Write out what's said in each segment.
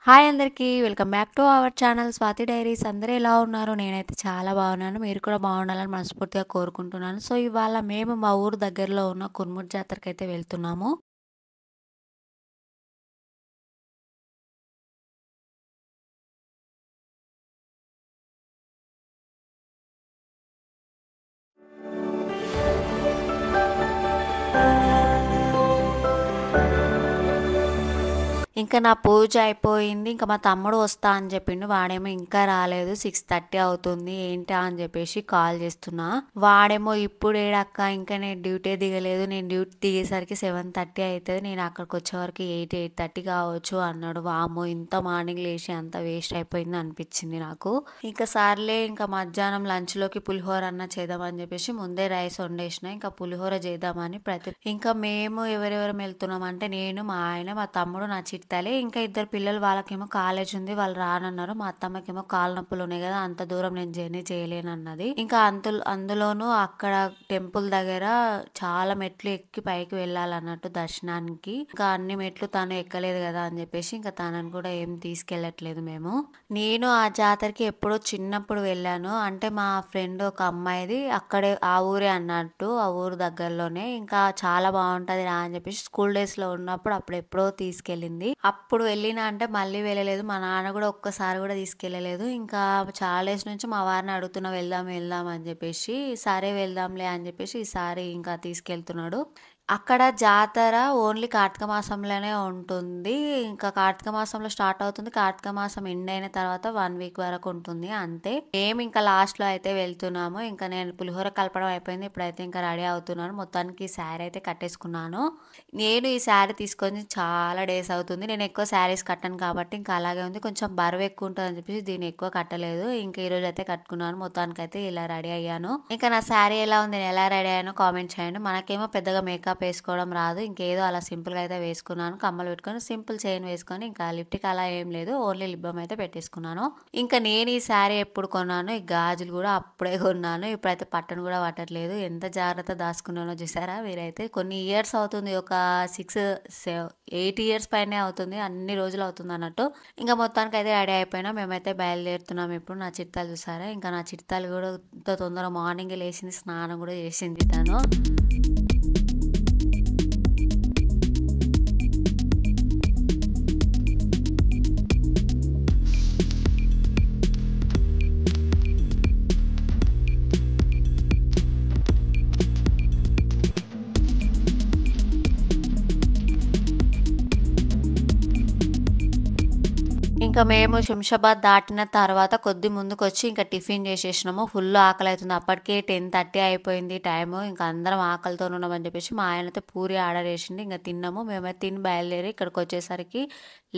Hi అందరికీ. Welcome back to our channel Swathi diaries. అందరూ ఎలా ఉన్నారు? నేనైతే చాలా బాగున్నాను. మీరు కూడా బాగుండాలని మనస్ఫూర్తిగా కోరుకుంటున్నాను. సో, ఇవాళ మేము మా ఊరు దగ్గరలో ఉన్న కుర్ముడ్ జాతరకైతే వెళ్తున్నాము. ఇంకా నా పూజ అయిపోయింది. ఇంకా మా తమ్ముడు వస్తా అని చెప్పిండు. వాడేమో ఇంకా రాలేదు. 6:30 అవుతుంది. ఏంటా అని చెప్పేసి కాల్ చేస్తున్నా. వాడేమో ఇప్పుడు ఏడక్క, ఇంకా నేను డ్యూటీ దిగలేదు. నేను డ్యూటీ దిగేసరికి 7:30 అవుతుంది. నేను అక్కడికి వచ్చే వరకు 8:30 కావచ్చు అన్నాడు. వామ్మో, ఇంత మార్నింగ్ లేచి అంత వేస్ట్ అయిపోయింది అనిపించింది నాకు. ఇంకా సార్లే, ఇంకా మధ్యాహ్నం లంచ్లోకి పులిహోర అన్న చేద్దామని చెప్పేసి ముందే రైస్ వండేసిన. ఇంకా పులిహోర చేద్దామని ఇంకా మేము ఎవరెవరం వెళ్తున్నాం అంటే నేను, మా ఆయన, మా తమ్ముడు, నా చిట్టాలే. ఇంకా ఇద్దరు పిల్లలు, వాళ్ళకేమో కాలేజ్ ఉంది, వాళ్ళు రానన్నారు. మా అత్తమ్మకేమో కాలు నొప్పులు ఉన్నాయి కదా, అంత దూరం నేను జర్నీ చేయలేనన్నది. ఇంకా అందులోనూ అక్కడ టెంపుల్ దగ్గర చాలా మెట్లు ఎక్కి పైకి వెళ్ళాలన్నట్టు దర్శనానికి. ఇంకా అన్ని మెట్లు తను ఎక్కలేదు కదా అని చెప్పేసి ఇంకా తనని కూడా ఏం తీసుకెళ్ళట్లేదు మేము. నేను ఆ జాతరకి ఎప్పుడో చిన్నప్పుడు వెళ్ళాను. అంటే మా ఫ్రెండ్ ఒక అమ్మాయిది అక్కడే, ఆ ఊరే అన్నట్టు, ఆ ఊరు దగ్గరలోనే. ఇంకా చాలా బాగుంటది రా అని చెప్పేసి స్కూల్ డేస్ లో ఉన్నప్పుడు అప్పుడు ఎప్పుడో తీసుకెళ్ళింది. అప్పుడు వెళ్ళినా అంటే మళ్ళీ వెళ్ళలేదు. మా నాన్న కూడా ఒక్కసారి కూడా తీసుకెళ్ళలేదు. ఇంకా చాలా డేస్ నుంచి మా వారిని అడుగుతున్నా వెళ్దాం వెళ్దాం అని చెప్పేసి. సరే వెళ్దాంలే అని చెప్పేసి ఈసారి ఇంకా తీసుకెళ్తున్నాడు. అక్కడ జాతర ఓన్లీ కార్తీక మాసంలోనే ఉంటుంది. ఇంకా కార్తీక మాసంలో స్టార్ట్ అవుతుంది. కార్తీక మాసం ఎండ్ అయిన తర్వాత 1 వీక్ వరకు ఉంటుంది అంతే. మేము ఇంకా లాస్ట్ లో అయితే వెళ్తున్నాము. ఇంకా నేను పులిహోర కలపడం అయిపోయింది. ఇప్పుడైతే ఇంకా రెడీ అవుతున్నాను. మొత్తానికి శారీ అయితే కట్టేసుకున్నాను. నేను ఈ శారీ తీసుకొని చాలా డేస్ అవుతుంది. నేను ఎక్కువ శారీస్ కట్టను కాబట్టి ఇంకా అలాగే ఉంది. కొంచెం బరువు ఎక్కువ ఉంటుంది అని చెప్పేసి దీన్ని ఎక్కువ కట్టలేదు. ఇంకా ఈ రోజు అయితే కట్టుకున్నాను. మొత్తానికి అయితే ఇలా రెడీ అయ్యాను. ఇంకా నా శారీ ఎలా ఉంది, నేను ఎలా రెడీ అయ్యానో కామెంట్ చేయండి. మనకేమో పెద్దగా మేకప్ వేసుకోవడం రాదు. ఇంకేదో అలా సింపుల్ గా అయితే వేసుకున్నాను. కమ్మలు పెట్టుకొని సింపుల్ చైన్ వేసుకొని, ఇంకా లిప్టిక్ అలా ఏం లేదు, ఓన్లీ లిప్ బామ్ అయితే పెట్టేసుకున్నాను. ఇంకా నేను ఈ శారీ ఎప్పుడు కొన్నాను, ఈ గాజులు కూడా అప్పుడే కొన్నాను. ఇప్పుడైతే పట్టను కూడా పట్టట్లేదు. ఎంత జాగ్రత్త దాచుకున్నానో చూసారా మీరైతే. కొన్ని ఇయర్స్ అవుతుంది, ఒక 8 ఇయర్స్ పైనే అవుతుంది, అన్ని రోజులు అవుతుంది అన్నట్టు. ఇంకా మొత్తానికి అయితే రెడీ అయిపోయినా. మేమైతే బయలుదేరుతున్నాం. ఇప్పుడు నా చిట్టాలు చూసారా, ఇంకా నా చిట్టాలు కూడా ఇంత తొందర మార్నింగ్ లేచింది, స్నానం కూడా చేసింది తను. ఇంకా మేము శంషాబాద్ దాటిన తర్వాత కొద్ది ముందుకొచ్చి ఇంకా టిఫిన్ చేసేసినాము. ఫుల్ ఆకలి అవుతుంది. అప్పటికే 10:30 అయిపోయింది టైము. ఇంకా అందరం ఆకలితో ఉన్నామని చెప్పేసి మా ఆయనతో పూరి ఆర్డర్ చేసింది. ఇంకా తిన్నాము. మేమైతే తిని బయలుదేరి ఇక్కడికి వచ్చేసరికి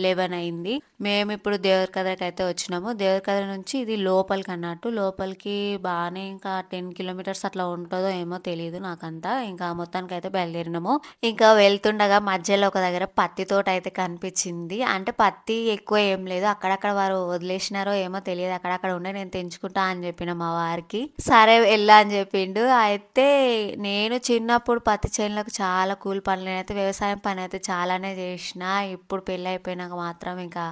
11 అయింది. మేము ఇప్పుడు దేవరకద్రకి అయితే వచ్చినాము. దేవరకద్ర నుంచి ఇది లోపలికి అన్నట్టు. లోపలికి బాగానే ఇంకా 10 కిలోమీటర్స్ అట్లా ఉంటుందో ఏమో తెలియదు నాకంతా. ఇంకా మొత్తానికి అయితే బయలుదేరినాము. ఇంకా వెళ్తుండగా మధ్యలో ఒక దగ్గర పత్తి తోట అయితే కనిపించింది. అంటే పత్తి ఎక్కువ ఏం లేదు, అక్కడక్కడ వారు వదిలేసినారో ఏమో తెలియదు. అక్కడక్కడ ఉండే నేను తెంచుకుంటా అని చెప్పిన మా వారికి. సరే వెళ్ళా అని చెప్పిండు. అయితే నేను చిన్నప్పుడు పత్తి చేనులకు చాలా కూలి పనులు, అయితే వ్యవసాయం పని అయితే చాలానే చేసిన. ఇప్పుడు పెళ్ళి అయిపోయినాక మాత్రం ఇంకా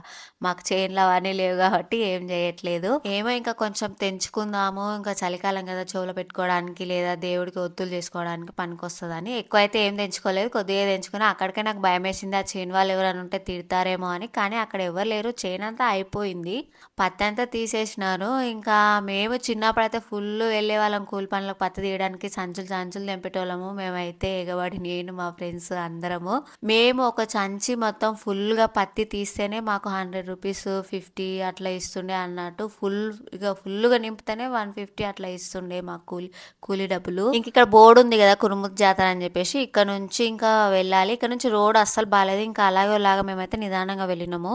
మాకు చేనులు అవన్నీ లేవు కాబట్టి ఏం చేయట్లేదు. ఏమో ఇంకా కొంచెం తెంచుకుందాము, ఇంకా చలికాలం కదా, చెవులో పెట్టుకోవడానికి లేదా దేవుడికి ఒత్తులు చేసుకోవడానికి పనికొస్తుందని. ఎక్కువ అయితే ఏం తెంచుకోలేదు, కొద్దిగా తెంచుకున్నా. అక్కడికే నాకు భయం వేసింది, ఆ చేను వాళ్ళు ఎవరైనా ఉంటే తిడతారేమో అని. కానీ అక్కడ ఎవరు లేరు, చేను అంతా అయిపోయింది, పత్తి అంతా తీసేసినారు. ఇంకా మేము చిన్నప్పుడు అయితే ఫుల్ వెళ్ళే వాళ్ళం కూలి పనులకు, పత్తి తీయడానికి సంచులు సంచులు తెంపేటోళ్ళము. మేమైతే ఎగబడి, నేను మా ఫ్రెండ్స్ అందరము, మేము ఒక సంచి మొత్తం ఫుల్గా పత్తి తీస్తేనే మాకు 100 రూపీస్, 50 అట్లా ఇస్తుండే అన్నట్టు. ఫుల్గా నింపితేనే 150 అట్లా ఇస్తుండే మాకు కూలి డబ్బులు. ఇంక ఇక్కడ బోర్డు ఉంది కదా, కురుముద్ జాతర అని చెప్పేసి. ఇక్కడ నుంచి ఇంకా వెళ్ళాలి. ఇక్కడ నుంచి రోడ్ అస్సలు బాగాలేదు. ఇంకా అలాగే మేమైతే నిదానంగా వెళ్ళినాము.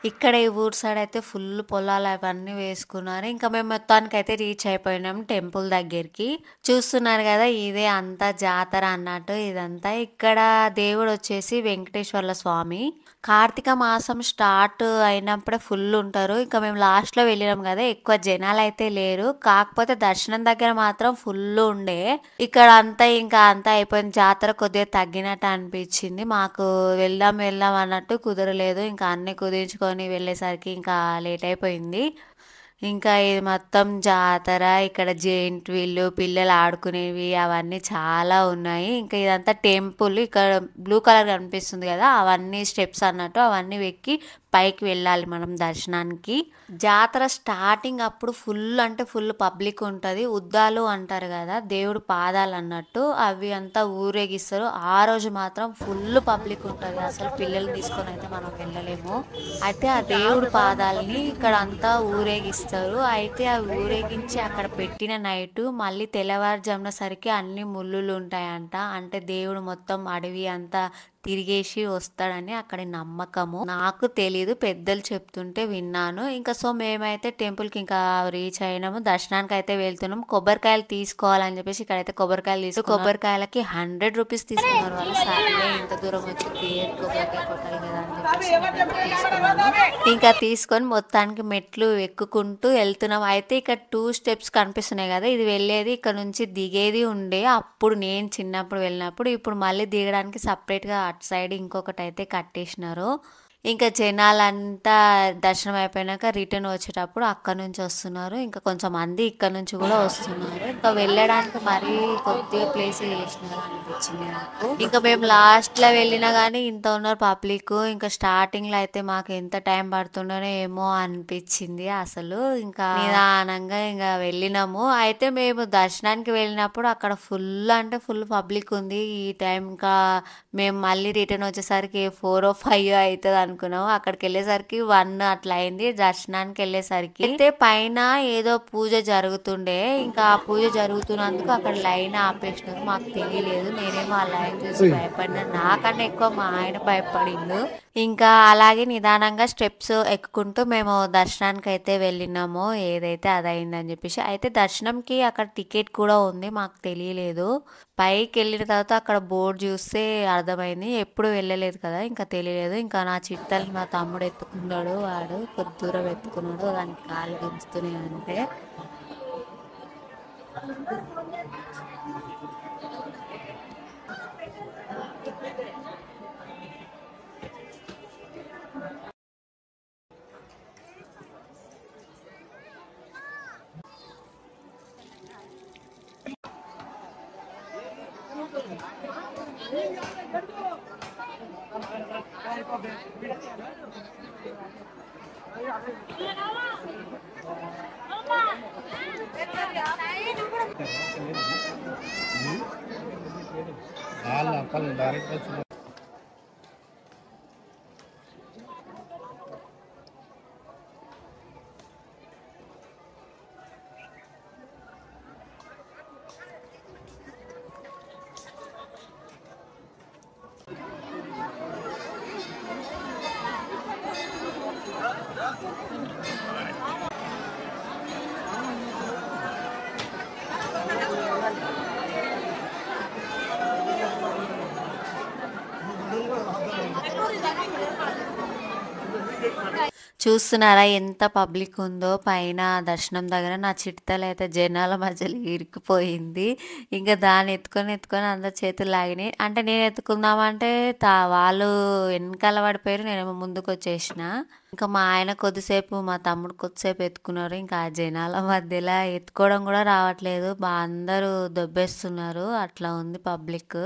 ఇక్కడ ఈ ఊరు సైడ్ అయితే ఫుల్ పొలాలు అవన్నీ వేసుకున్నారు. ఇంకా మేము మొత్తానికైతే రీచ్ అయిపోయినాం టెంపుల్ దగ్గరికి. చూస్తున్నారు కదా ఇదే అంతా జాతర అన్నట్టు ఇదంతా. ఇక్కడ దేవుడు వచ్చేసి వెంకటేశ్వర్ల స్వామి. కార్తీక మాసం స్టార్ట్ అయినప్పుడే ఫుల్ ఉంటారు. ఇంకా మేము లాస్ట్లో వెళ్ళినాం కదా ఎక్కువ జనాలు అయితే లేరు. కాకపోతే దర్శనం దగ్గర మాత్రం ఫుల్ ఉండే. ఇక్కడ అంతా ఇంకా అంతా అయిపోయింది. జాతర కొద్దిగా తగ్గినట్టు అనిపించింది మాకు. వెళ్దాం వెళ్దాం అన్నట్టు కుదరలేదు. ఇంకా అన్ని కుదించుకొని వెళ్ళేసరికి ఇంకా లేట్ అయిపోయింది. ఇంకా ఇది మొత్తం జాతర. ఇక్కడ జెయింట్ వీళ్ళు పిల్లలు ఆడుకునేవి అవన్నీ చాలా ఉన్నాయి. ఇంకా ఇదంతా టెంపుల్. ఇక్కడ బ్లూ కలర్ కనిపిస్తుంది కదా అవన్నీ స్టెప్స్ అన్నట్టు అవన్నీ ఎక్కి పైకి వెళ్ళాలి మనం దర్శనానికి. జాతర స్టార్టింగ్ అప్పుడు ఫుల్ అంటే ఫుల్ పబ్లిక్ ఉంటుంది. ఉద్దాలు అంటారు కదా దేవుడు పాదాలు అన్నట్టు అవి అంతా ఊరేగిస్తారు. ఆ రోజు మాత్రం ఫుల్ పబ్లిక్ ఉంటుంది. అసలు పిల్లల్ని తీసుకొని అయితే మనం వెళ్ళలేము. అయితే ఆ దేవుడు పాదాలని ఇక్కడ అంతా ఊరేగిస్తారు. అయితే ఆ ఊరేగించి అక్కడ పెట్టిన నైట్ మళ్ళీ తెల్లవారుజామున సరికి అన్ని ముళ్ళులు ఉంటాయంట. అంటే దేవుడు మొత్తం అడవి అంతా తిరిగేసి వస్తాడని అక్కడి నమ్మకము. నాకు తెలీదు, పెద్దలు చెప్తుంటే విన్నాను. ఇంకా సో మేమైతే టెంపుల్కి ఇంకా రీచ్ అయినాము. దర్శనానికి అయితే వెళ్తున్నాం. కొబ్బరికాయలు తీసుకోవాలని చెప్పేసి ఇక్కడైతే కొబ్బరికాయలు కొబ్బరికాయలకి 100 రూపీస్ తీసుకున్నారు వాళ్ళు. సర్లే ఇంత దూరం వచ్చి దేవుడు కొబ్బరికాయ కొట్టాలి కదా అని చెప్పేసి తీసుకున్నాను. ఇంకా తీసుకొని మొత్తానికి మెట్లు ఎక్కుకుంటూ వెళ్తున్నాం. అయితే ఇక్కడ 2 స్టెప్స్ కనిపిస్తున్నాయి కదా ఇది వెళ్ళేది ఇక్కడ నుంచి దిగేది ఉండే అప్పుడు నేను చిన్నప్పుడు వెళ్ళినప్పుడు. ఇప్పుడు మళ్ళీ దిగడానికి సపరేట్గా అటు సైడ్ ఇంకొకటి అయితే కట్టేసినారు. ఇంకా జనాలంతా దర్శనం అయిపోయినాక రిటర్న్ వచ్చేటప్పుడు అక్కడ నుంచి వస్తున్నారు. ఇంకా కొంచెం మంది ఇక్కడ నుంచి కూడా వస్తున్నారు. ఇంకా వెళ్ళడానికి మరీ కొద్దిగా ప్లేస్ చేసినారు అనిపించింది నాకు. ఇంకా మేము లాస్ట్ లో వెళ్ళినా గానీ ఇంత ఉన్నారు పబ్లిక్. ఇంకా స్టార్టింగ్ లో అయితే మాకు ఎంత టైం పడుతుండో ఏమో అనిపించింది అసలు. ఇంకా నిదానంగా ఇంకా వెళ్ళినాము. అయితే మేము దర్శనానికి వెళ్ళినప్పుడు అక్కడ ఫుల్ అంటే ఫుల్ పబ్లిక్ ఉంది. ఈ టైం ఇంకా మేము మళ్ళీ రిటర్న్ వచ్చేసరికి 4 or 5 అవుతుంది అనుకున్నాము. అక్కడికి వెళ్ళేసరికి 1 అట్లా అయింది. దర్శనానికి వెళ్ళేసరికి అయితే పైన ఏదో పూజ జరుగుతుండే. ఇంకా ఆ పూజ జరుగుతున్నందుకు అక్కడ లైన్ ఆపేసినారు. మాకు తెలియలేదు. నేనేమో ఆ లైన్ చూసి భయపడినా. నాకన్నా ఎక్కువ మా ఆయన భయపడిండు. ఇంకా అలాగే నిదానంగా స్టెప్స్ ఎక్కుకుంటూ మేము దర్శనానికి అయితే వెళ్ళినాము. ఏదైతే అదైందని చెప్పేసి. అయితే దర్శనంకి అక్కడ టికెట్ కూడా ఉంది. మాకు తెలియలేదు. పైకి వెళ్ళిన తర్వాత అక్కడ బోర్డు చూస్తే అర్థమైంది. ఎప్పుడు వెళ్ళలేదు కదా ఇంకా తెలియలేదు. ఇంకా నా చిట్టల్ని మా తమ్ముడు ఎత్తుకున్నాడు. వాడు కొద్ది దూరం ఎత్తుకున్నాడు. దానికి కాలు గుంజుతూనే అంటే చూస్తున్నారా ఎంత పబ్లిక్ ఉందో పైన దర్శనం దగ్గర. నా చిట్తలు అయితే జనాల మధ్యలో ఇరుక్కుపోయింది. ఇంకా దాన్ని ఎత్తుకొని అందరు చేతులు లాగినాయి. అంటే నేను ఎత్తుకుందామంటే వాళ్ళు వెనకాల పడిపోయారు. నేనేమో ముందుకు వచ్చేసిన. ఇంకా మా ఆయన కొద్దిసేపు మా తమ్ముడు కొద్దిసేపు ఎత్తుకున్నారు. ఇంకా ఆ జనాల మధ్యలో ఎత్తుకోవడం కూడా రావట్లేదు. అందరూ దొబ్బేస్తున్నారు. అట్లా ఉంది పబ్లిక్.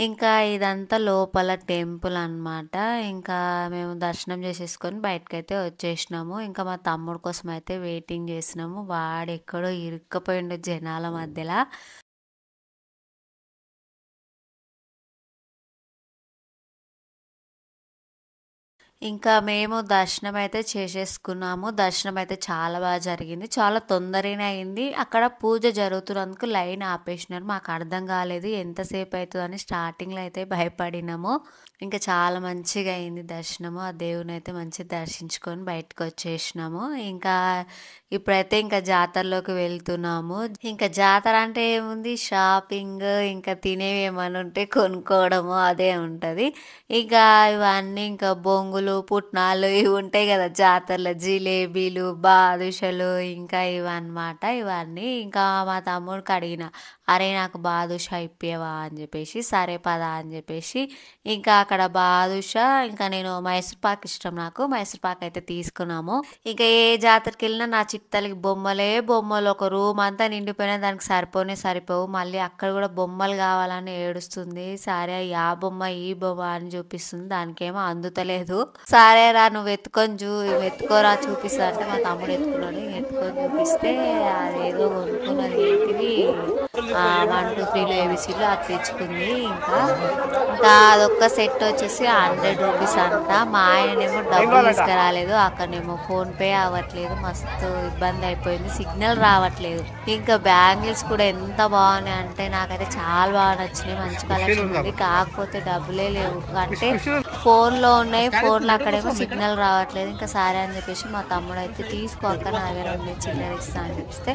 ఇంకా ఇదంతా లోపల టెంపుల్ అన్నమాట. ఇంకా మేము దర్శనం చేసేసుకొని బయటకైతే వచ్చేసినాము. ఇంకా మా తమ్ముడు కోసం అయితే వెయిటింగ్ చేసినాము. వాడు ఎక్కడో ఇరుక్కపోయిండు జనాల మధ్యలో. ఇంకా మేము దర్శనం అయితే చేసేసుకున్నాము. దర్శనం అయితే చాలా బాగా జరిగింది. చాలా తొందరగానే అయింది. అక్కడ పూజ జరుగుతున్నందుకు లైన్ ఆపేసినారు. మాకు అర్థం కాలేదు ఎంతసేపు అవుతుందని స్టార్టింగ్‌లో అయితే భయపడినాము. ఇంకా చాలా మంచిగా అయింది దర్శనము. ఆ దేవుడిని అయితే మంచిగా దర్శించుకొని బయటకొచ్చేసినాము. ఇంకా ఇప్పుడైతే ఇంకా జాతరలోకి వెళ్తున్నాము. ఇంకా జాతర అంటే ఏముంది షాపింగ్, ఇంకా తినేవి ఏమన్నా ఉంటే కొనుక్కోవడము అదే ఉంటది. ఇక ఇవన్నీ ఇంకా బొంగులు, పుట్నాలు ఇవి ఉంటాయి కదా జాతరలో జిలేబీలు, బాదుషలు ఇంకా ఇవన్నమాట. ఇవన్నీ ఇంకా మా తమ్ముడికి అడిగిన, "అరే నాకు బాదుషా ఇప్పియవా" అని చెప్పేసి, "సరే పదా" అని చెప్పేసి ఇంకా అక్కడ బాదుషా ఇంకా నేను మైసూర్ పాక్ ఇష్టం నాకు. మైసూర్ పాక్ అయితే తీసుకున్నాము. ఇంకా ఏ జాతరకి వెళ్ళినా నా చిట్టలకి బొమ్మలే బొమ్మలు. ఒక రూమ్ అంతా నిండిపోయినా దానికి సరిపోనే సరిపోవు. మళ్ళీ అక్కడ కూడా బొమ్మలు కావాలని ఏడుస్తుంది. సరే ఆ బొమ్మ ఈ బొమ్మ అని చూపిస్తుంది. దానికేమో అందుతలేదు. సరే రా నువ్వు ఎత్తుకోరా చూపిస్తా అంటే మా తమ్ముడు ఎత్తుకున్నాడు. ఎత్తుకొని చూపిస్తే అదేదో కొనుక్కున్నది ఏంటిది 1, 2, 3 ఏబిసిలు అది తెచ్చుకుంది. ఇంకా అదొక్క సెట్ వచ్చేసి 100 రూపీస్ అంట. మా ఆయననేమో డబ్బులు తీసుకురాలేదు. అక్కడనేమో ఫోన్ పే అవ్వట్లేదు. మస్తు ఇబ్బంది అయిపోయింది. సిగ్నల్ రావట్లేదు. ఇంకా బ్యాంగిల్స్ కూడా ఎంత బాగున్నాయి అంటే నాకైతే చాలా బాగా నచ్చినాయి. మంచి కలెక్షన్ ఉంది. కాకపోతే డబ్బులే లేవు. అంటే ఫోన్లో ఉన్నాయి. ఫోన్లో అక్కడేమో సిగ్నల్ రావట్లేదు. ఇంకా సరే అని చెప్పేసి మా తమ్ముడు అయితే తీసుకో అక్క నా దగ్గర ఉంది చిల్లర ఇస్తా అని చెప్పిస్తే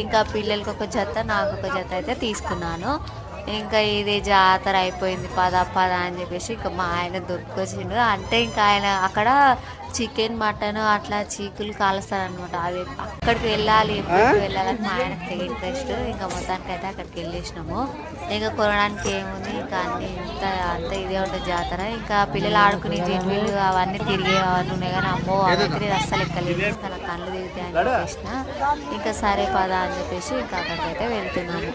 ఇంకా పిల్లలకి ఒక జత నాకు ఒక జత అయితే తీసుకున్నాను. ఇంకా ఇది జాతర అయిపోయింది పద అని చెప్పేసి ఇంకా మా ఆయన దొరికొచ్చిండు. అంటే ఇంకా ఆయన అక్కడ చికెన్ మటన్ అట్లా చీకులు కాలుస్తారనమాట. అది అక్కడికి వెళ్ళాలి ఎప్పుడు వెళ్ళాలని మా ఆయనకు తెగ ఇంట్రెస్ట్. ఇంకా మొత్తానికి అయితే అక్కడికి వెళ్ళేసినాము. ఇంకా కొనడానికి ఏముంది ఇంకా అన్ని అంత ఇదే ఉంటుంది జాతర. ఇంకా పిల్లలు ఆడుకునే జిడ్వీలు అవన్నీ తిరిగే అవన్నీ ఉన్నాయి కానీ అమ్మో అవన్నీ నేను అస్సలు ఎక్కలేదు. ఇంకా నా కళ్ళు తిరిగితే అని చెప్పేసిన ఇంకా సరే పద అని చెప్పేసి ఇంకా అక్కడికైతే వెళ్తున్నాము.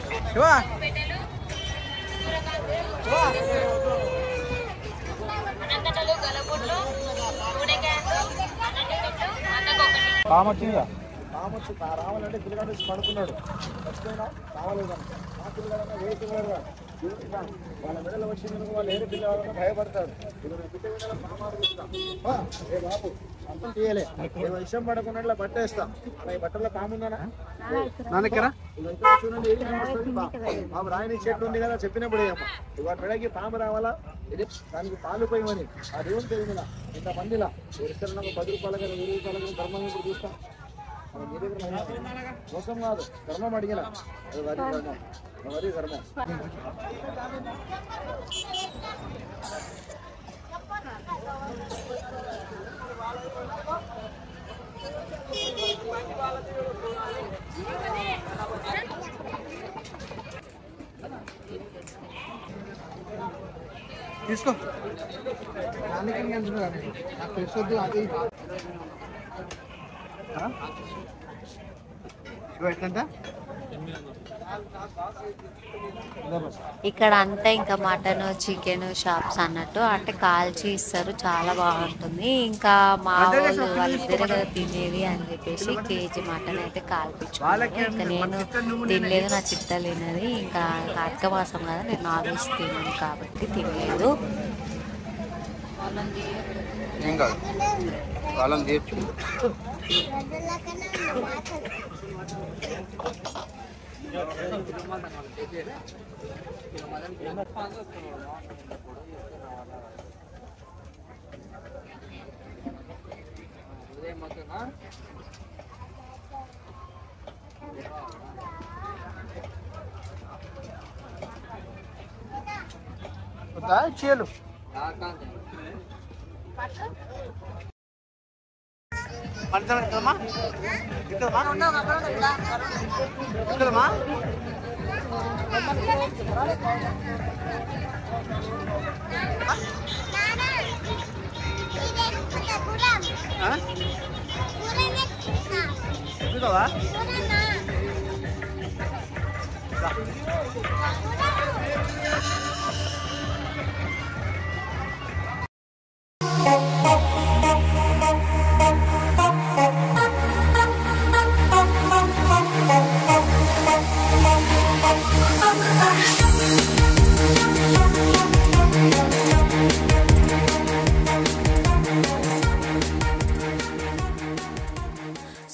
రావాలంటే పిల్లగాడు పడుకున్నాడు మర్చిపోయినా రావాలేదన్న ఆ పిల్లగాడన్నా వేరే పిల్లగాడు వాళ్ళ మెడలో వచ్చింది వాళ్ళు వేరే పిల్లగాడన్నా భయపడతాడు. ఏ బాబు అంతం తీయలే నేను విషయం పడకుండా పట్టేస్తా. ఈ బట్టల్లో పాముందనా చూడండి బాబు రాయని చెట్టు ఉంది కదా చెప్పినప్పుడు ఏమో ఇవాళ మెడకి పాము రావాలా ఇది దానికి పాలు పోయమని ఆ దేవుని తెలియదులా ఇంతమందిలా ఇస్తున్నా 10 రూపాయలు కదా 20 రూపాయలు కదా ధర్మం ఇప్పుడు చూస్తాం. మోసం కాదు ధర్మం అడిగిన వరి ధర్మం. తీసుకో నాకు తెలుసొద్దు అది ఎట్లంట ఇక్కడ అంతా ఇంకా మటన్ చికెన్ షాప్స్ అన్నట్టు అంటే కాల్చి ఇస్తారు. చాలా బాగుంటుంది. ఇంకా మా వాళ్ళు వాళ్ళిద్దరే కదా తినేది అని చెప్పేసి కేజీ మటన్ అయితే కాల్పించుకున్నాను. ఇంకా నేను తినలేదు. నా చిట్టలు తిన్నది. ఇంకా కార్తీక మాసం కదా నేను నాన్ వెజ్ తిన్నాను కాబట్టి తినలేదు. ఏం కాదు కాలం తీర్చు చేయలు ఇద్దరమా చూడవా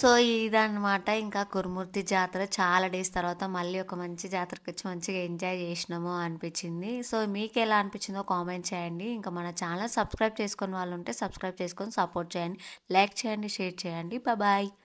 సో ఇదన్నమాట ఇంకా కురుమూర్తి జాతర చాలా డేస్ తర్వాత మళ్ళీ ఒక మంచి జాతరకు వచ్చి మంచిగా ఎంజాయ్ చేసినాము అనిపించింది. సో మీకు ఎలా అనిపించిందో కామెంట్ చేయండి. ఇంకా మన ఛానల్ సబ్స్క్రైబ్ చేసుకుని వాళ్ళు ఉంటే సబ్స్క్రైబ్ చేసుకొని సపోర్ట్ చేయండి. లైక్ చేయండి, షేర్ చేయండి. బాయ్.